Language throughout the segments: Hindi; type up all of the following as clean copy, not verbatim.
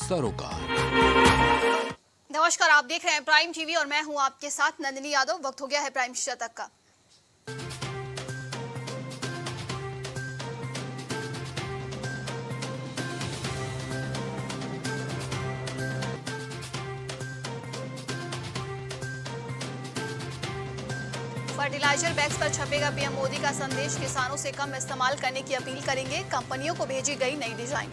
सरोकार। नमस्कार, आप देख रहे हैं प्राइम टीवी और मैं हूं आपके साथ नंदिनी यादव। वक्त हो गया है प्राइम शतक का। फर्टिलाइजर बैग्स पर छपेगा पीएम मोदी का संदेश। किसानों से कम इस्तेमाल करने की अपील करेंगे। कंपनियों को भेजी गई नई डिजाइन।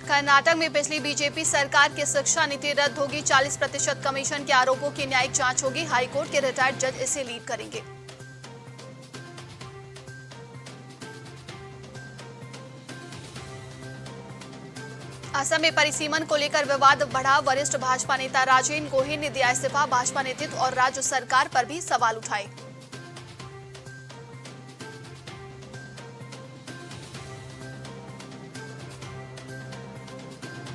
कर्नाटक में पिछली बीजेपी सरकार की शिक्षा नीति रद्द होगी। 40% कमीशन के आरोपों की न्यायिक जांच होगी। हाईकोर्ट के रिटायर्ड जज इसे लीड करेंगे। असम में परिसीमन को लेकर विवाद बढ़ा। वरिष्ठ भाजपा नेता राजेंद्र गोहेन ने दिया इस्तीफा। भाजपा नेतृत्व और राज्य सरकार पर भी सवाल उठाए।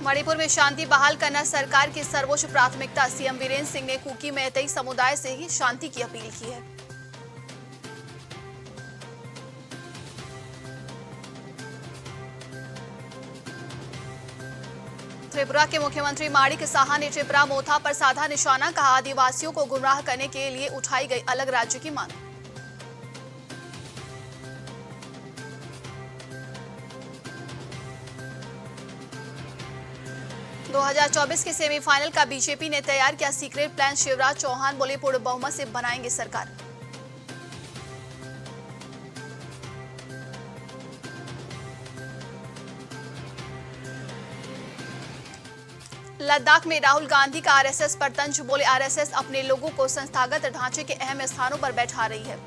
मणिपुर में शांति बहाल करना सरकार की सर्वोच्च प्राथमिकता। सीएम वीरेंद्र सिंह ने कुकी मैतेई समुदाय से ही शांति की अपील की है। त्रिपुरा के मुख्यमंत्री माणिक साहा ने त्रिपुरा मोथा पर साधा निशाना। कहा, आदिवासियों को गुमराह करने के लिए उठाई गई अलग राज्य की मांग। – 2024 के सेमीफाइनल का बीजेपी ने तैयार किया सीक्रेट प्लान। शिवराज चौहान बोले, पूर्ण बहुमत से बनाएंगे सरकार। लद्दाख में राहुल गांधी का आरएसएस पर तंज। बोले, आरएसएस अपने लोगों को संस्थागत ढांचे के अहम स्थानों पर बैठा रही है।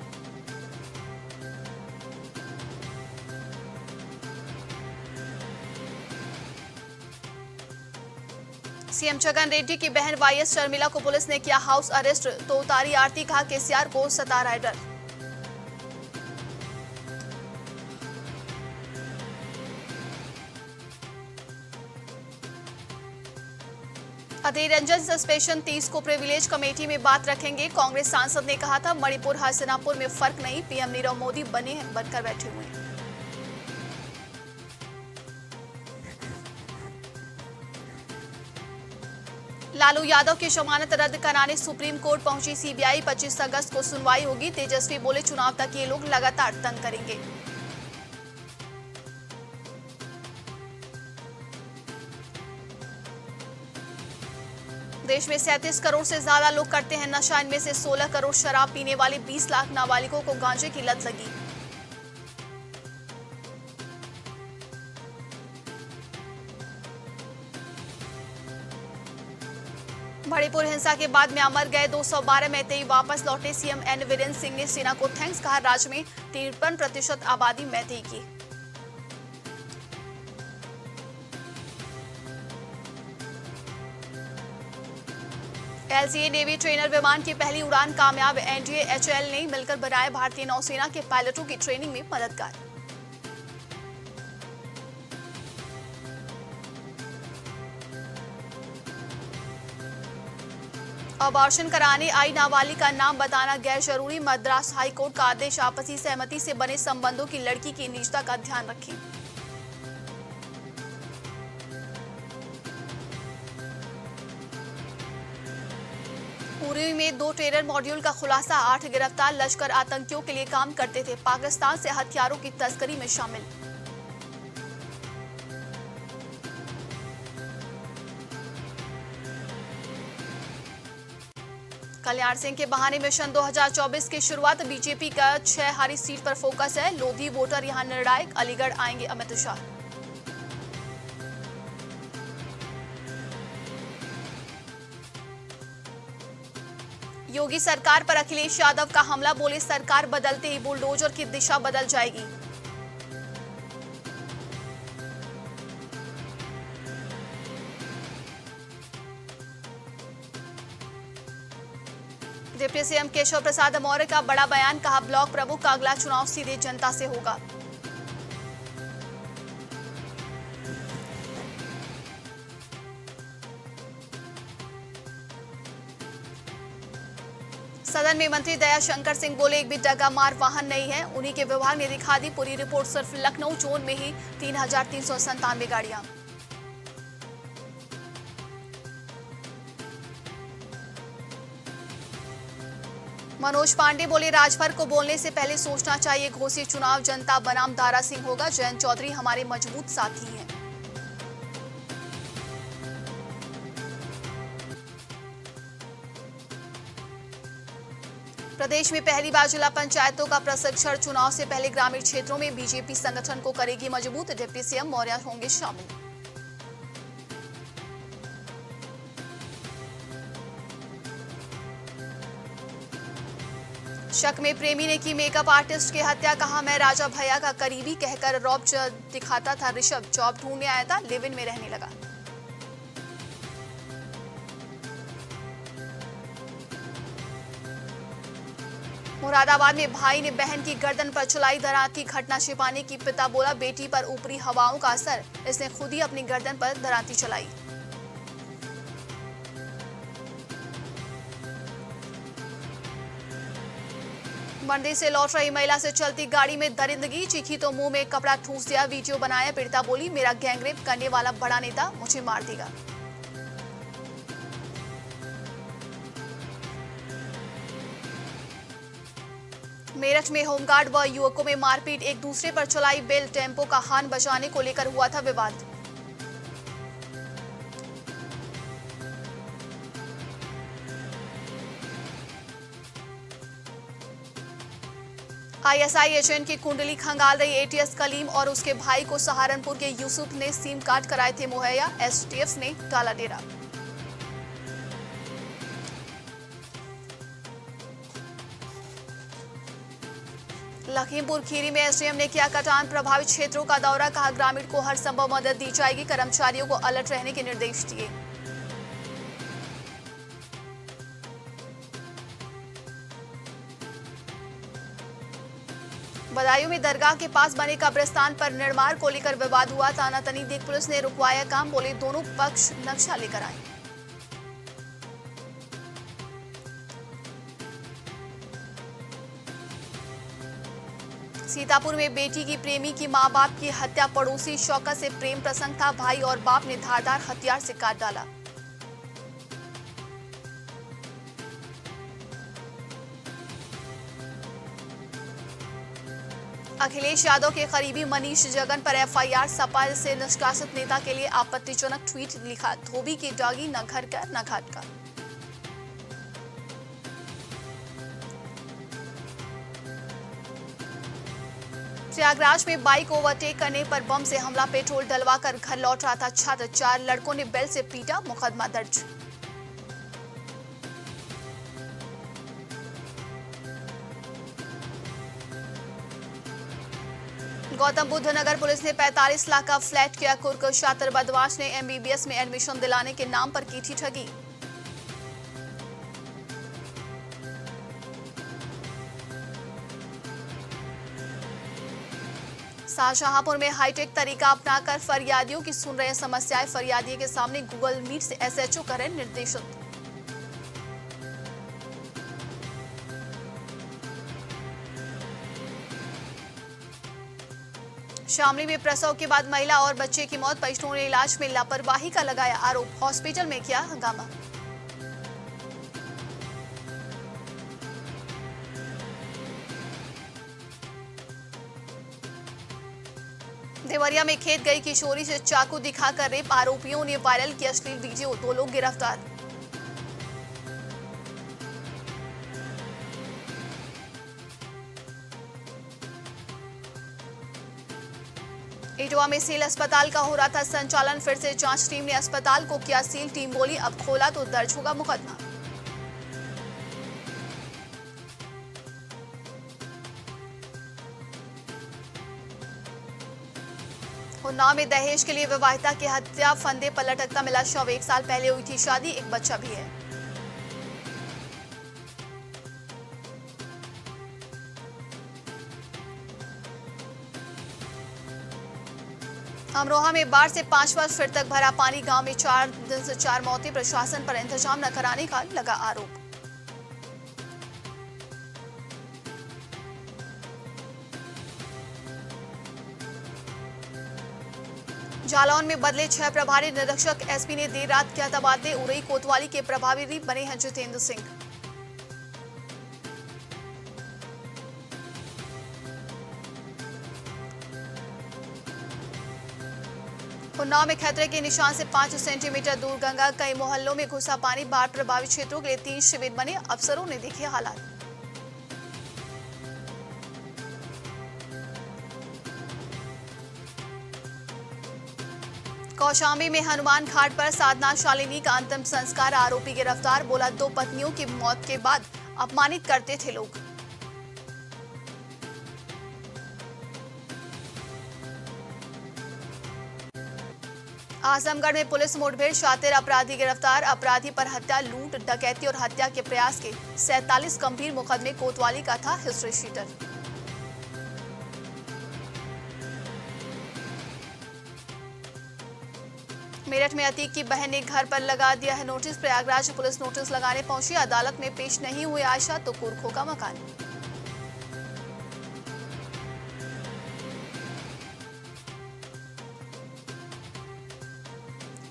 सीएम जगन रेड्डी की बहन वाईएस शर्मिला को पुलिस ने किया हाउस अरेस्ट। तो उतारी आरती। कहा, केसीआर को सता रहा है डर। अधीर रंजन सस्पेंशन 30 को प्रिविलेज कमेटी में बात रखेंगे। कांग्रेस सांसद ने कहा था, मणिपुर हस्तिनापुर में फर्क नहीं। पीएम नीरव मोदी बनकर बैठे हुए हैं। लालू यादव की जमानत रद्द कराने सुप्रीम कोर्ट पहुंची सीबीआई। 25 अगस्त को सुनवाई होगी। तेजस्वी बोले, चुनाव तक ये लोग लगातार तंग करेंगे। देश में 37 करोड़ से ज्यादा लोग करते हैं नशा। इनमें से 16 करोड़ शराब पीने वाले 20 लाख नाबालिगों को गांजे की लत लगी। मणिपुर हिंसा के बाद म्यांमार गए 212 मैतेई वापस लौटे। सीएम एन वीरेंद्र सिंह ने सेना को थैंक्स कहा। राज्य में 53% आबादी मैतेई की। एलसीए नेवी ट्रेनर विमान की पहली उड़ान कामयाब। एनडीए एचएएल ने मिलकर बनाए भारतीय नौसेना के पायलटों की ट्रेनिंग में मददगार। अबॉर्शन कराने आई नाबालिग का नाम बताना गैर जरूरी। मद्रास हाईकोर्ट का आदेश। आपसी सहमति से बने संबंधों की लड़की की निजता का ध्यान रखें। पुरी में 2 टेरर मॉड्यूल का खुलासा। 8 गिरफ्तार लश्कर आतंकियों के लिए काम करते थे। पाकिस्तान से हथियारों की तस्करी में शामिल। कल्याण सिंह के बहाने मिशन 2024 की शुरुआत। बीजेपी का 6 हारी सीट पर फोकस है। लोधी वोटर यहां निर्णायक। अलीगढ़ आएंगे अमित शाह। योगी सरकार पर अखिलेश यादव का हमला। बोले, सरकार बदलते ही बुलडोजर की दिशा बदल जाएगी। डिप्टी सीएम केशव प्रसाद मौर्य का बड़ा बयान। कहा, ब्लॉक प्रमुख का अगला चुनाव सीधे जनता से होगा। सदन सदन में मंत्री दयाशंकर सिंह बोले, एक भी डगामार वाहन नहीं है। उन्हीं के विभाग ने दिखा दी पूरी रिपोर्ट। सिर्फ लखनऊ जोन में ही 3,397 गाड़ियां। मनोज पांडे बोले, राजभर को बोलने से पहले सोचना चाहिए। घोषित चुनाव जनता बनाम दारा सिंह होगा। जयंत चौधरी हमारे मजबूत साथी हैं। प्रदेश में पहली बार जिला पंचायतों का प्रशिक्षण। चुनाव से पहले ग्रामीण क्षेत्रों में बीजेपी संगठन को करेगी मजबूत। डिप्टी सीएम मौर्य होंगे शामिल। शक में प्रेमी ने की मेकअप आर्टिस्ट की हत्या। कहा, मैं राजा भैया का करीबी कहकर रौब दिखाता था ऋषभ। जॉब ढूंढने आया था, लिव इन में रहने लगा। मुरादाबाद में भाई ने बहन की गर्दन पर चलाई दरांती। घटना छिपाने की पिता बोला, बेटी पर ऊपरी हवाओं का असर। इसने खुद ही अपनी गर्दन पर दरांती चलाई। मंडी से लौट रही महिला से चलती गाड़ी में दरिंदगी। चीखी तो मुंह में कपड़ा ठूंस दिया। वीडियो बनाया। पीड़िता बोली, मेरा गैंगरेप करने वाला बड़ा नेता मुझे मार देगा। मेरठ में होमगार्ड व युवकों में मारपीट। एक दूसरे पर चलाई बेल। टेम्पो का हॉर्न बजाने को लेकर हुआ था विवाद। आईएसआई एजेंट की कुंडली खंगाल रही एटीएस कलीम और उसके भाई को सहारनपुर के यूसुफ ने सिम कार्ड कराए थे मुहैया। एसटीएफ ने डाला डेरा। लखीमपुर खीरी में एसडीएम ने किया कटान प्रभावित क्षेत्रों का दौरा। कहा, ग्रामीण को हर संभव मदद दी जाएगी। कर्मचारियों को अलर्ट रहने के निर्देश दिए। बदायूं में दरगाह के पास बने कब्रिस्तान पर निर्माण को लेकर विवाद हुआ। तानातनी देख पुलिस ने रुकवाया काम। बोले, दोनों पक्ष नक्शा लेकर आए। सीतापुर में बेटी की प्रेमी की मां बाप की हत्या। पड़ोसी शौकत से प्रेम प्रसंग था। भाई और बाप ने धारदार हथियार से काट डाला। अखिलेश यादव के करीबी मनीष जगन पर एफआईआर। सपा से निष्कासित नेता के लिए आपत्तिजनक ट्वीट लिखा। धोबी की डागी न घर का न घाट का। प्रयागराज में बाइक ओवरटेक करने पर बम से हमला। पेट्रोल डलवाकर घर लौट रहा था छात्र। 4 लड़कों ने बेल्ट से पीटा। मुकदमा दर्ज। गौतम बुद्ध नगर पुलिस ने 45 लाख का फ्लैट किया कुर्क। शातिर बदमाश ने एमबीबीएस में एडमिशन दिलाने के नाम पर की थी ठगी। शाहजहांपुर में हाईटेक तरीका अपनाकर फरियादियों की सुन रहे समस्याएं। फरियादी के सामने गूगल मीट से एसएचओ करें निर्देशित। शामली में प्रसव के बाद महिला और बच्चे की मौत। पेशेंटों ने इलाज में लापरवाही का लगाया आरोप। हॉस्पिटल में किया हंगामा। देवरिया में खेत गई किशोरी से चाकू दिखाकर रेप। आरोपियों ने वायरल किया अश्लील वीडियो। 2 लोग गिरफ्तार। इटवा में सील अस्पताल का हो रहा था संचालन। फिर से जांच टीम ने अस्पताल को किया सील। टीम बोली, अब खोला तो दर्ज होगा मुकदमा। उन्नाव में दहेज के लिए विवाहिता की हत्या। फंदे पर लटकता मिला शव। 1 साल पहले हुई थी शादी। एक बच्चा भी है। अमरोहा में बाढ़ से 5 वर्ष फिर तक भरा पानी। गांव में 4 दिन से 4 मौतें। प्रशासन पर इंतजाम न कराने का लगा आरोप। जालौन में बदले 6 प्रभारी निरीक्षक, एसपी ने देर रात किया तबादले, उरई कोतवाली के प्रभारी बने हैं जितेंद्र सिंह। उन्नाव में खतरे के निशान से 5 सेंटीमीटर दूर गंगा, कई मोहल्लों में घुसा पानी, बाढ़ प्रभावित क्षेत्रों के लिए 3 शिविर बने, अफसरों ने देखे हालात। कौशाम्बी में हनुमान घाट पर साधना शालिनी का अंतिम संस्कार, आरोपी गिरफ्तार, बोला 2 पत्नियों की मौत के बाद अपमानित करते थे लोग। आजमगढ़ में पुलिस मुठभेड़, शातिर अपराधी गिरफ्तार, अपराधी पर हत्या, लूट, डकैती और हत्या के प्रयास के 47 गंभीर मुकदमे, कोतवाली का था हिस्ट्री शीटर। मेरठ में अतीक की बहन ने घर पर लगा दिया है नोटिस, प्रयागराज पुलिस नोटिस लगाने पहुंची, अदालत में पेश नहीं हुए आयशा तो कुर्खों का मकान।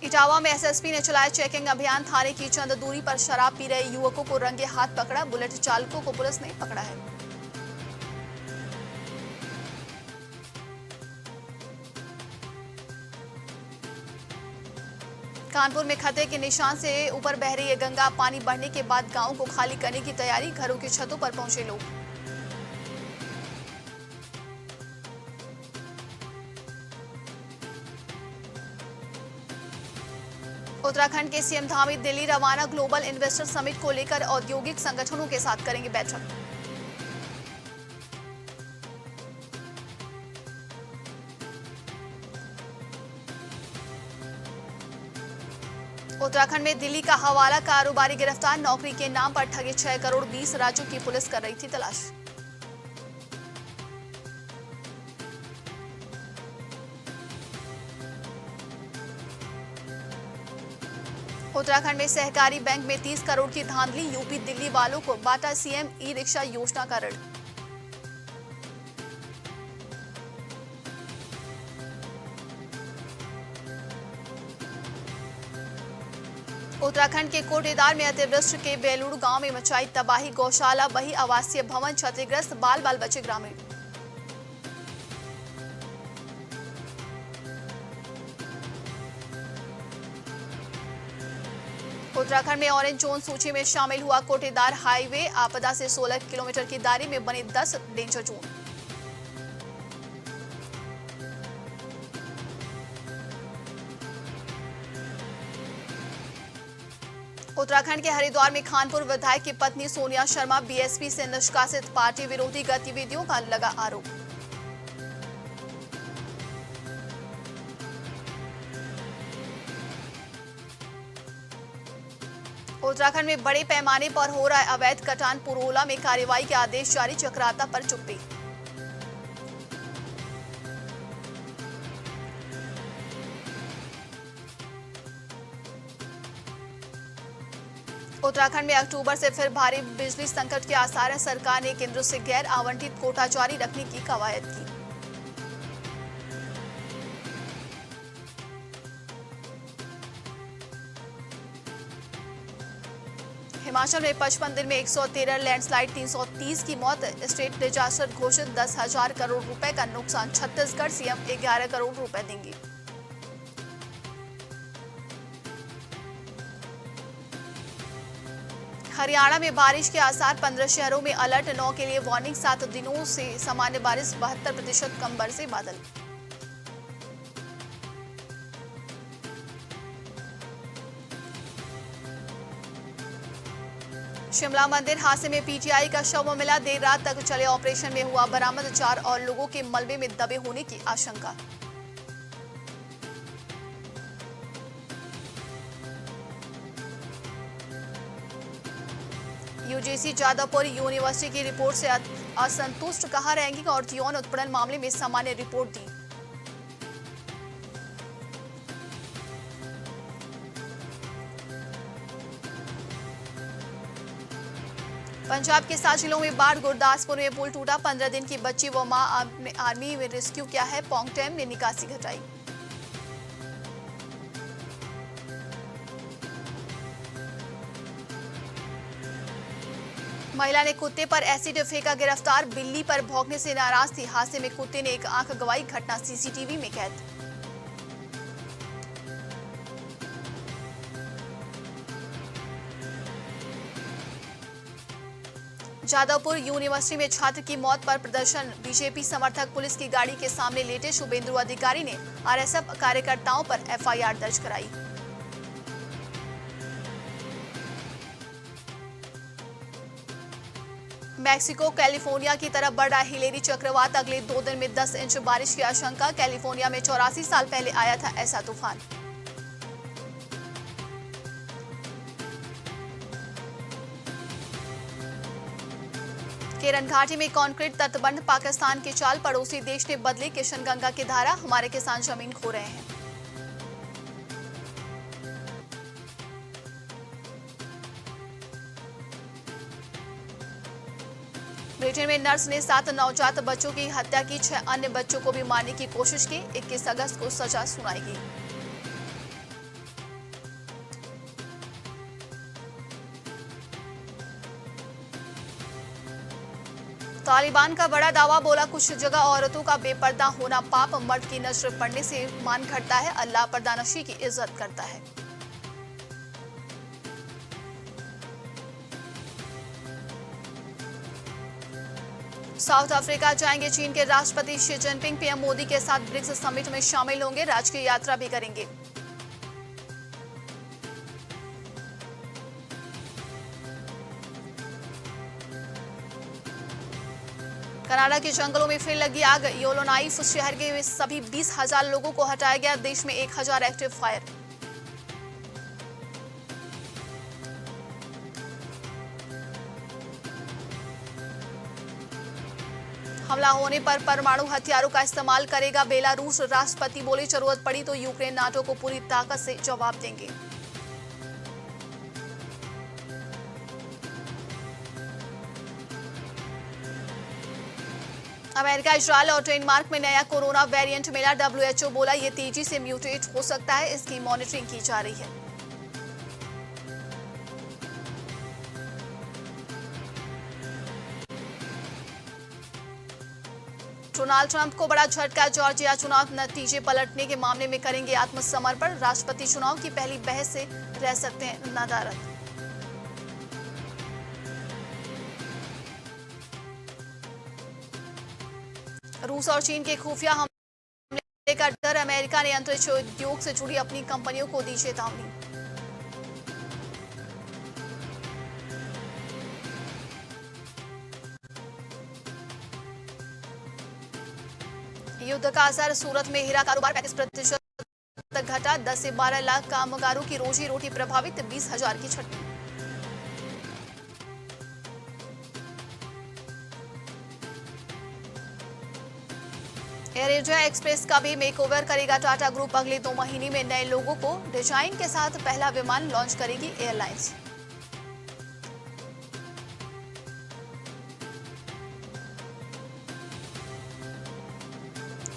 इटावा में एसएसपी ने चलाया चेकिंग अभियान, थाने की चंद दूरी पर शराब पी रहे युवकों को रंगे हाथ पकड़ा, बुलेट चालकों को पुलिस ने पकड़ा है। कानपुर में खतरे के निशान से ऊपर बह रही है गंगा, पानी बढ़ने के बाद गांव को खाली करने की तैयारी, घरों की छतों पर पहुंचे लोग। उत्तराखंड के सीएम धामी दिल्ली रवाना, ग्लोबल इन्वेस्टर समिट को लेकर औद्योगिक संगठनों के साथ करेंगे बैठक। उत्तराखंड में दिल्ली का हवाला कारोबारी गिरफ्तार, नौकरी के नाम पर ठगे 6 करोड़, 20 राज्यों की पुलिस कर रही थी तलाश। उत्तराखंड में सहकारी बैंक में 30 करोड़ की धांधली, यूपी दिल्ली वालों को बांटा सीएम ई रिक्शा योजना का ऋण। उत्तराखंड के कोटेदार में अतिवृष्टि के बेलूड़ गांव में मचाई तबाही, गौशाला बही, आवासीय भवन क्षतिग्रस्त, बाल बाल बचे ग्रामीण। उत्तराखंड में ऑरेंज जोन सूची में शामिल हुआ कोटेदार हाईवे, आपदा से 16 किलोमीटर की दायरे में बने 10 डेंजर जोन। उत्तराखंड के हरिद्वार में खानपुर विधायक की पत्नी सोनिया शर्मा बीएसपी से निष्कासित, पार्टी विरोधी गतिविधियों का लगा आरोप। उत्तराखंड में बड़े पैमाने पर हो रहा है अवैध कटान, पुरोला में कार्रवाई के आदेश जारी, चक्राता पर चुप्पी। उत्तराखंड में अक्टूबर से फिर भारी बिजली संकट के आसार है, सरकार ने केंद्र से गैर आवंटित कोटा जारी रखने की कवायद की। हिमाचल में 55 दिन में 113 लैंडस्लाइड, 330 की मौत, स्टेट डिजास्टर घोषित, 10,000 करोड़ रुपए का नुकसान, छत्तीसगढ़ सीएम 11 करोड़ रुपए देंगे। हरियाणा में बारिश के आसार, 15 शहरों में अलर्ट, 9 के लिए वार्निंग, 7 दिनों से सामान्य बारिश, 72% कम बरसे बादल। शिमला मंदिर हादसे में पीटीआई का शव मिला, देर रात तक चले ऑपरेशन में हुआ बरामद, 4 और लोगों के मलबे में दबे होने की आशंका। यूजीसी जादवपुर यूनिवर्सिटी की रिपोर्ट से असंतुष्ट, कहा रैंकिंग और यौन उत्पीड़न मामले में सामान्य रिपोर्ट दी। पंजाब के 7 जिलों में बाढ़, गुरदासपुर में पुल टूटा, 15 दिन की बच्ची व मां आर्मी में रेस्क्यू किया है, पोंगटेम ने निकासी घटाई। महिला ने कुत्ते पर एसिड फेंका, गिरफ्तार। बिल्ली पर भौंकने से नाराज थी। हादसे में कुत्ते ने एक आंख गंवाई, घटना सीसीटीवी में कैद। जादवपुर यूनिवर्सिटी में छात्र की मौत पर प्रदर्शन, बीजेपी समर्थक पुलिस की गाड़ी के सामने लेटे। शुभेंदु अधिकारी ने आरएसएफ कार्यकर्ताओं पर एफआईआर दर्ज कराई। मैक्सिको कैलिफोर्निया की तरफ बढ़ रहा हिलेरी चक्रवात, अगले 2 दिन में 10 इंच बारिश की आशंका। कैलिफोर्निया में 84 साल पहले आया था ऐसा तूफान। केरन घाटी में कंक्रीट तटबंध, पाकिस्तान की चाल, पड़ोसी देश ने बदली किशनगंगा की धारा। हमारे किसान जमीन खो रहे हैं। ब्रिटेन में नर्स ने 7 नवजात बच्चों की हत्या की, 6 अन्य बच्चों को भी मारने की कोशिश की। 21 अगस्त को सजा सुनाएगी। तालिबान का बड़ा दावा, बोला कुछ जगह औरतों का बेपर्दा होना पाप, मर्द की नजर पड़ने से मान घटता है, अल्लाह पर्दानशी की इज्जत करता है। साउथ अफ्रीका जाएंगे चीन के राष्ट्रपति शी जिनपिंग, पीएम मोदी के साथ ब्रिक्स समिट में शामिल होंगे, राजकीय यात्रा भी करेंगे। कनाडा के जंगलों में फिर लगी आग, योलोनाइफ शहर के सभी 20,000 लोगों को हटाया गया, देश में 1,000 एक्टिव फायर। हमला होने पर परमाणु हथियारों का इस्तेमाल करेगा बेलारूस, राष्ट्रपति बोले जरूरत पड़ी तो यूक्रेन नाटो को पूरी ताकत से जवाब देंगे। अमेरिका, इजरायल और डेनमार्क में नया कोरोना वेरिएंट मिला, डब्ल्यूएचओ बोला ये तेजी से म्यूटेट हो सकता है, इसकी मॉनिटरिंग की जा रही है। डोनाल्ड ट्रंप को बड़ा झटका, जॉर्जिया चुनाव नतीजे पलटने के मामले में करेंगे आत्मसमर्पण, राष्ट्रपति चुनाव की पहली बहस से रह सकते हैं नदारद। रूस और चीन के खुफिया हमले का डर, अमेरिका ने अंतरिक्ष उद्योग से जुड़ी अपनी कंपनियों को दी चेतावनी। युद्ध का असर, सूरत में हीरा कारोबार 35% तक घटा, 10 से 12 लाख कामगारों की रोजी रोटी प्रभावित, 20,000 की छटनी। एयर इंडिया एक्सप्रेस का भी मेकओवर करेगा टाटा ग्रुप, अगले 2 महीने में नए लोगों को डिजाइन के साथ पहला विमान लॉन्च करेगी एयरलाइंस।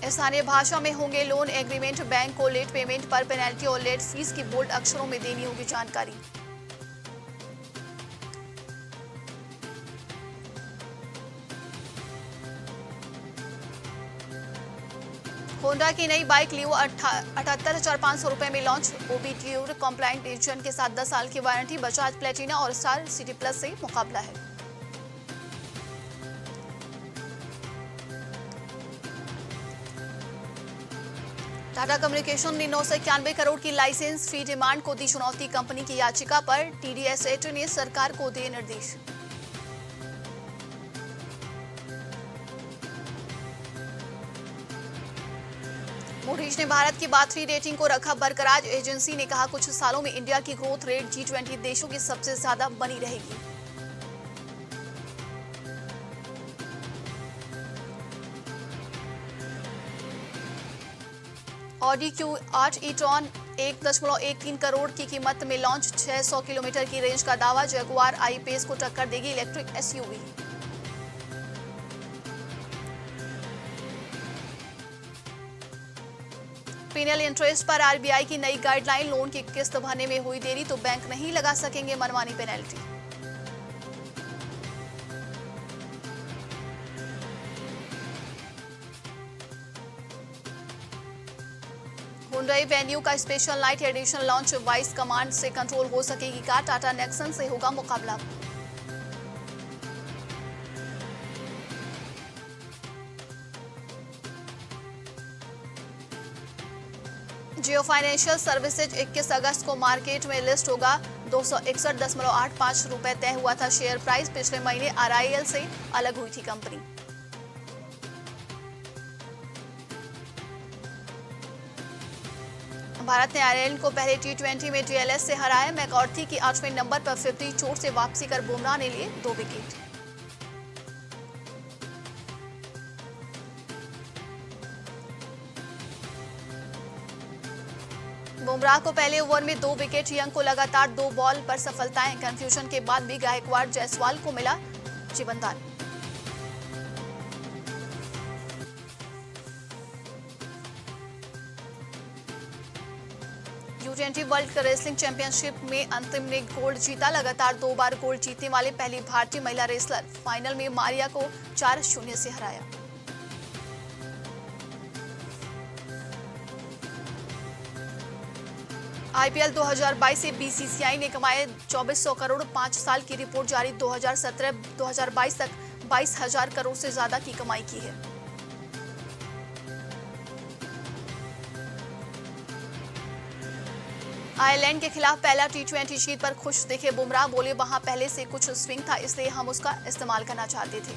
स्थानीय भाषा में होंगे लोन एग्रीमेंट, बैंक को लेट पेमेंट पर पेनल्टी और लेट फीस की बोल्ड अक्षरों में देनी होगी जानकारी। होंडा की नई बाइक लियो 78,500 रुपए में लॉन्च, ओबीट्यूर कॉम्प्लाइंट इंजन के साथ 10 साल की वारंटी, बजाज प्लेटिना और स्टार सिटी प्लस से मुकाबला है। टाटा कम्युनिकेशन ने 991 करोड़ की लाइसेंस फी डिमांड को दी चुनौती, कंपनी की याचिका पर टीडीएस ने सरकार को दिए निर्देश। मूडीज ने भारत की बाथरी रेटिंग को रखा बरकरार, एजेंसी ने कहा कुछ सालों में इंडिया की ग्रोथ रेट G20 देशों की सबसे ज्यादा बनी रहेगी। ऑडी Q8 ई-ट्रॉन 1.13 करोड़ की कीमत में लॉन्च, 600 किलोमीटर की रेंज का दावा, जगुआर आई-पेस को टक्कर देगी इलेक्ट्रिक एसयूवी। पेनल इंटरेस्ट पर आरबीआई की नई गाइडलाइन, लोन की किस्त भरने में हुई देरी तो बैंक नहीं लगा सकेंगे मनमानी पेनल्टी। हुंडई वेन्यू का special night edition launch, vice command से कंट्रोल हो सकेगी कार, टाटा नेक्सन से होगा मुकाबला। जियो फाइनेंशियल सर्विसेज 21 अगस्त को मार्केट में लिस्ट होगा। 261.85 रुपए तय हुआ था शेयर प्राइस। पिछले महीने आरआईएल से अलग हुई थी कंपनी। भारत ने आयरलैंड को पहले टी20 में डीएलएस से हराया। मैकॉर्थी की 8वें नंबर पर 50 चोट से वापसी कर बुमराह ने लिए 2 विकेट। बुमराह को पहले ओवर में 2 विकेट, यंग को लगातार 2 बॉल पर सफलताएं। कंफ्यूजन के बाद भी गायकवाड़ जायसवाल को मिला जीवनदान। U20 वर्ल्ड रेसलिंग चैंपियनशिप में अंतिम ने गोल्ड जीता। लगातार 2 बार गोल्ड जीतने वाले पहली भारतीय महिला रेसलर, फाइनल में मारिया को 4-0 से हराया। आईपीएल 2022 से बीसीसीआई ने कमाए 2400 करोड़। 5 साल की रिपोर्ट जारी। 2017-2022 तक 22,000 करोड़ से ज्यादा की कमाई की है। आयरलैंड के खिलाफ पहला टी20 जीत पर खुश दिखे बुमराह। बोले, वहां पहले से कुछ स्विंग था, इसलिए हम उसका इस्तेमाल करना चाहते थे।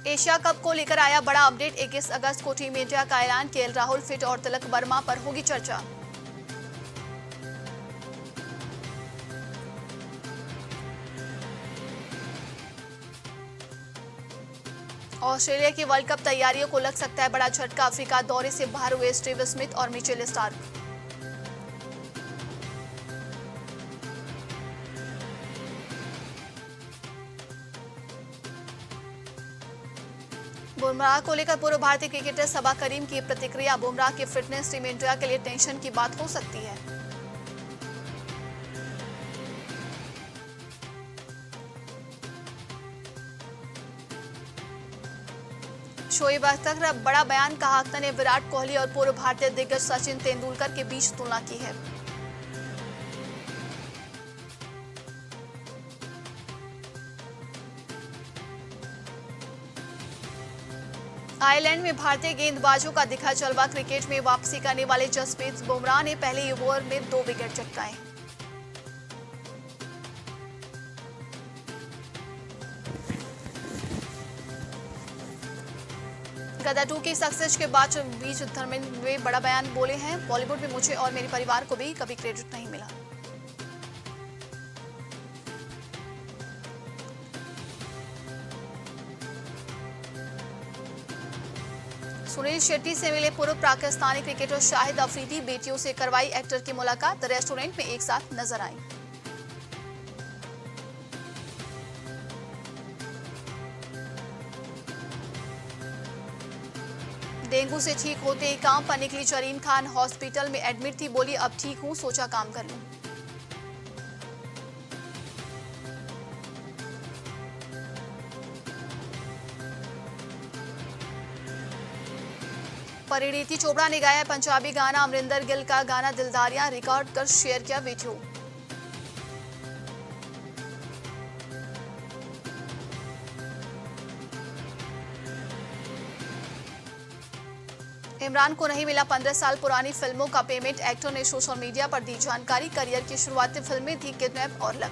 एशिया कप को लेकर आया बड़ा अपडेट। 21 अगस्त को टीम इंडिया का ऐलान। केएल राहुल फिट और तिलक वर्मा पर होगी चर्चा। ऑस्ट्रेलिया की वर्ल्ड कप तैयारियों को लग सकता है बड़ा झटका। अफ्रीका दौरे से बाहर हुए स्टीव स्मिथ और मिचेल स्टार्क। बुमराह को लेकर पूर्व भारतीय क्रिकेटर सबा करीम की प्रतिक्रिया। बुमराह की फिटनेस टीम इंडिया के लिए टेंशन की बात हो सकती है। शोएब अख्तर का बड़ा बयान। कहा, अख्तर ने विराट कोहली और पूर्व भारतीय दिग्गज सचिन तेंदुलकर के बीच तुलना की है। आयरलैंड में भारतीय गेंदबाजों का दिखा जलवा। क्रिकेट में वापसी करने वाले जसप्रीत बुमराह ने पहले ओवर में 2 विकेट चटकाए। गदर 2 की सक्सेस के बाद बीच धर्मेंद्र वे बड़ा बयान बोले हैं। बॉलीवुड में मुझे और मेरे परिवार को भी कभी क्रेडिट नहीं मिला। सुनील शेट्टी से मिले पूर्व पाकिस्तानी क्रिकेटर शाहिद अफरीदी। बेटियों से करवाई एक्टर की मुलाकात। रेस्टोरेंट में एक साथ नजर आई। डेंगू से ठीक होते ही काम पर निकली जरीन खान। हॉस्पिटल में एडमिट थी। बोली, अब ठीक हूं, सोचा काम कर लूं। परिणीति चोपड़ा ने गाया पंजाबी गाना। अमरिंदर गिल का गाना दिलदारियां रिकॉर्ड कर शेयर किया वीडियो। इमरान को नहीं मिला 15 साल पुरानी फिल्मों का पेमेंट। एक्टर ने सोशल मीडिया पर दी जानकारी। करियर की शुरुआती फिल्में थी किडनैप और लक।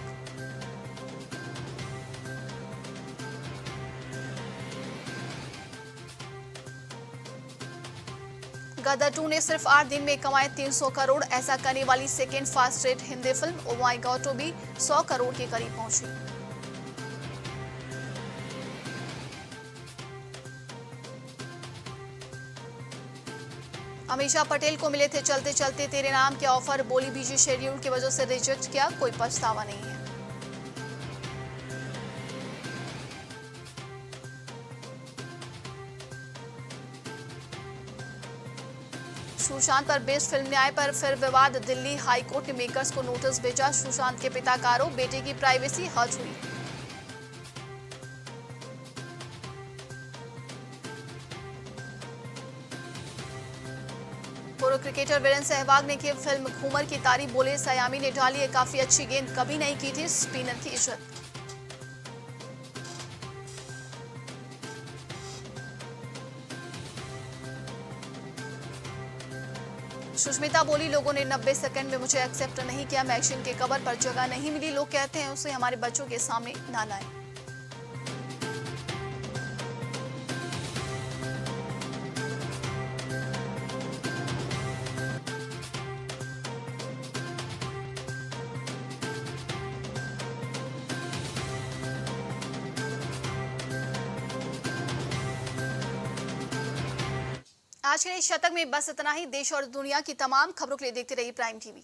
गदर 2 ने सिर्फ 8 दिन में कमाए 300 करोड़। ऐसा करने वाली second fast rate Hindi film Oh My God two भी 100 करोड़ के करीब पहुंची। अमीषा पटेल को मिले थे चलते चलते तेरे नाम के ऑफर। बोली, बिजी शेड्यूल की वजह से रिजेक्ट किया, कोई पछतावा नहीं है। सुशांत पर बेस्ड फिल्म न्याय पर फिर विवाद। दिल्ली हाई कोर्ट ने मेकर्स को नोटिस भेजा। सुशांत के पिता का आरोप, बेटे की प्राइवेसी हर्ट हुई। क्रिकेटर वीरेंद्र सहवाग ने की फिल्म घूमर की तारीफ, बोले सयामी ने डाली है काफी अच्छी गेंद, कभी नहीं की थी स्पिनर की इज्जत। सुष्मिता बोली लोगों ने 90 सेकंड में मुझे एक्सेप्ट नहीं किया, मैगजीन के कवर पर जगह नहीं मिली, लोग कहते हैं उसे हमारे बच्चों के सामने ना लाएं। आज के लिए शतक में बस इतना ही। देश और दुनिया की तमाम खबरों के लिए देखते रहिए प्राइम टीवी।